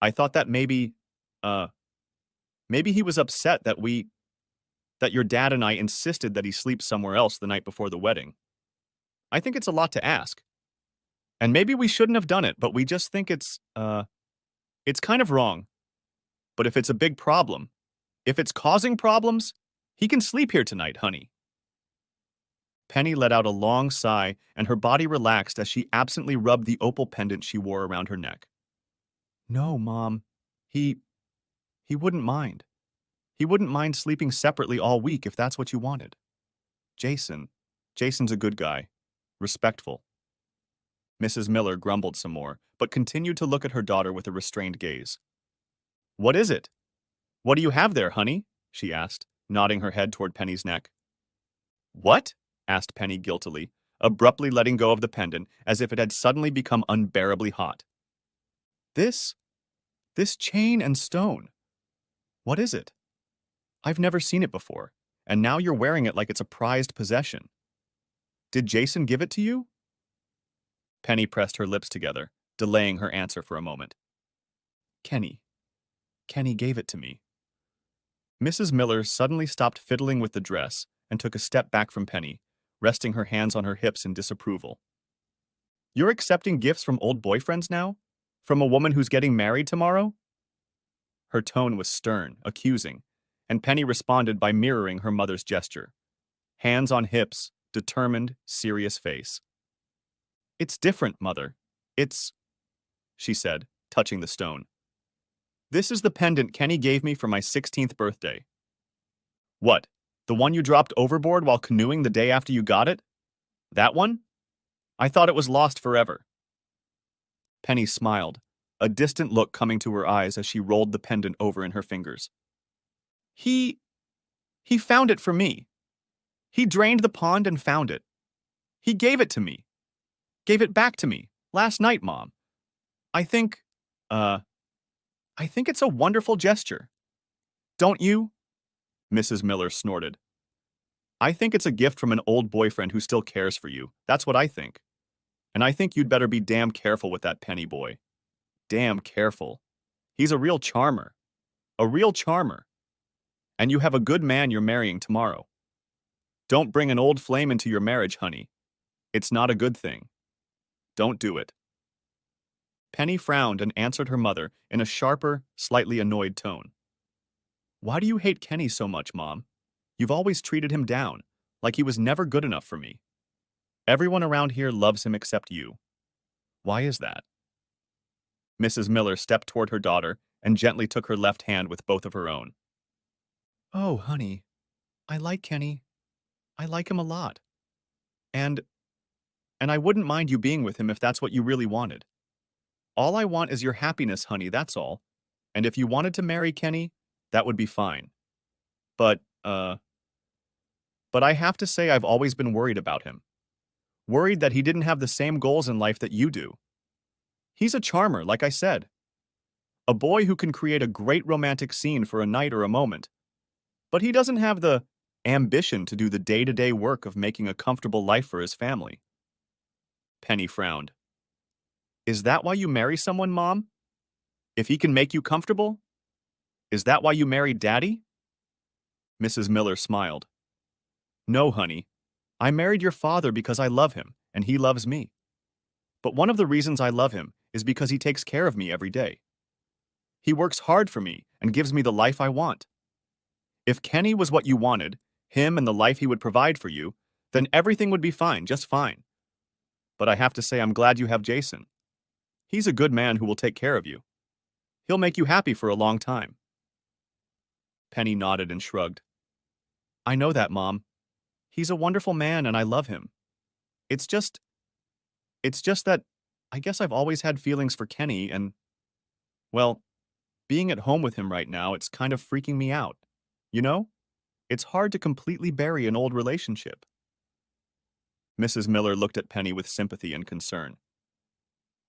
I thought that maybe he was upset that your dad and I insisted that he sleep somewhere else the night before the wedding. I think it's a lot to ask. And maybe we shouldn't have done it, but we just think it's kind of wrong. But if it's a big problem, if it's causing problems, he can sleep here tonight, honey. Penny let out a long sigh, and her body relaxed as she absently rubbed the opal pendant she wore around her neck. No, Mom. He wouldn't mind. He wouldn't mind sleeping separately all week if that's what you wanted. Jason's a good guy. Respectful. Mrs. Miller grumbled some more, but continued to look at her daughter with a restrained gaze. What is it? What do you have there, honey? She asked, nodding her head toward Penny's neck. What? Asked Penny guiltily, abruptly letting go of the pendant as if it had suddenly become unbearably hot. This chain and stone. What is it? I've never seen it before, and now you're wearing it like it's a prized possession. Did Jason give it to you? Penny pressed her lips together, delaying her answer for a moment. Kenny gave it to me. Mrs. Miller suddenly stopped fiddling with the dress and took a step back from Penny, resting her hands on her hips in disapproval. You're accepting gifts from old boyfriends now? From a woman who's getting married tomorrow? Her tone was stern, accusing, and Penny responded by mirroring her mother's gesture. Hands on hips, determined, serious face. It's different, Mother. She said, touching the stone. This is the pendant Kenny gave me for my 16th birthday. What, the one you dropped overboard while canoeing the day after you got it? That one? I thought it was lost forever. Penny smiled, a distant look coming to her eyes as she rolled the pendant over in her fingers. He found it for me. He drained the pond and found it. He gave it to me. Gave it back to me, last night, Mom. I think it's a wonderful gesture. Don't you? Mrs. Miller snorted. I think it's a gift from an old boyfriend who still cares for you. That's what I think. And I think you'd better be damn careful with that Penny boy. Damn careful. He's a real charmer. A real charmer. And you have a good man you're marrying tomorrow. Don't bring an old flame into your marriage, honey. It's not a good thing. Don't do it. Penny frowned and answered her mother in a sharper, slightly annoyed tone. Why do you hate Kenny so much, Mom? You've always treated him down, like he was never good enough for me. Everyone around here loves him except you. Why is that? Mrs. Miller stepped toward her daughter and gently took her left hand with both of her own. Oh, honey, I like Kenny. I like him a lot. And and I wouldn't mind you being with him if that's what you really wanted. All I want is your happiness, honey, that's all. And if you wanted to marry Kenny, that would be fine. But, but I have to say I've always been worried about him. Worried that he didn't have the same goals in life that you do. He's a charmer, like I said. A boy who can create a great romantic scene for a night or a moment. But he doesn't have the ambition to do the day-to-day work of making a comfortable life for his family. Penny frowned. Is that why you marry someone, Mom? If he can make you comfortable? Is that why you married Daddy? Mrs. Miller smiled. No, honey. I married your father because I love him, and he loves me. But one of the reasons I love him is because he takes care of me every day. He works hard for me and gives me the life I want. If Kenny was what you wanted, him and the life he would provide for you, then everything would be fine, just fine. But I have to say I'm glad you have Jason. He's a good man who will take care of you. He'll make you happy for a long time. Penny nodded and shrugged. I know that, Mom. He's a wonderful man and I love him. It's just that I guess I've always had feelings for Kenny and, well, being at home with him right now, it's kind of freaking me out. You know? It's hard to completely bury an old relationship. Mrs. Miller looked at Penny with sympathy and concern.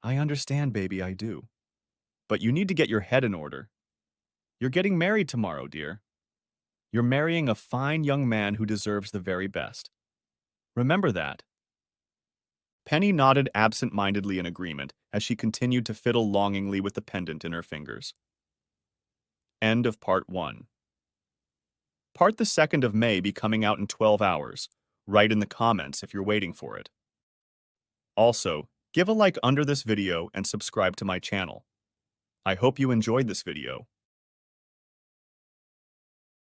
I understand, baby, I do. But you need to get your head in order. You're getting married tomorrow, dear. You're marrying a fine young man who deserves the very best. Remember that. Penny nodded absent-mindedly in agreement as she continued to fiddle longingly with the pendant in her fingers. End of Part 1. Part the 2nd of May be coming out in 12 hours. Write in the comments if you're waiting for it. Also, give a like under this video and subscribe to my channel. I hope you enjoyed this video.